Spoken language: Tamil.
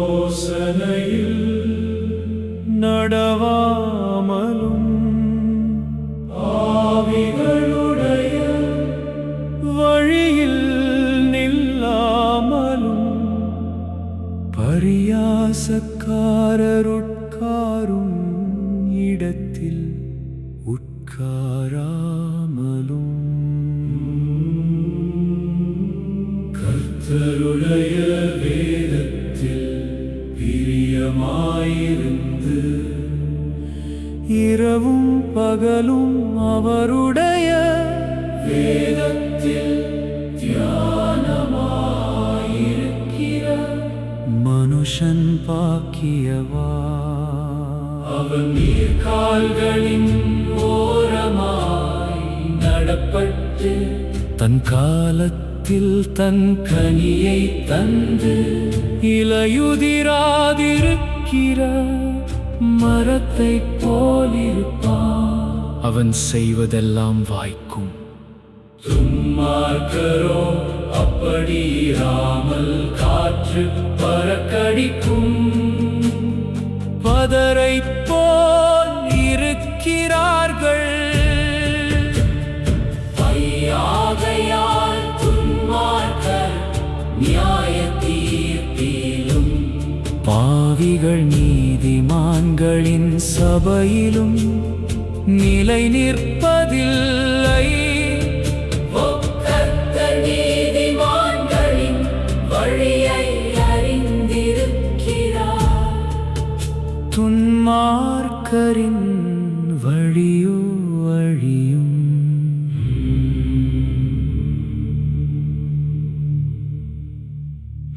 ஆலோசனையில் நடவாமலும் ஆவிகளுடைய வழியில் நில்லாமலும் பரியாசக்காரருட்காரும் இடத்தில் உட்காராமலும் கர்த்தருடைய வேதத்தில் பிரியமாயிருந்து இரவும் பகலும் அவருடைய வேதத்தில் தியானமாயிருக்கிற மனுஷன் பாக்கியவா. அவன் நீர்கால்களின் ஓரமாய் நடப்பட்டு தன் காலத்தில் தன் கனியை தந்து இலையுதிராதிருக்கிற மரத்தைப் போலிருப்பான். அவன் செய்வதெல்லாம் வாய்க்கும். துன்மார்க்கரோ அப்படியிராமல் காற்று பறக்கடிக்கும் பதரைப் போல் இருக்கிறார்கள். ஆகையால் துன்மார்க்கர் நியாய தீர்ப்பிலும் பாவிகள் நீதிமான்களின் சபையிலும் நிலை நிற்பதில்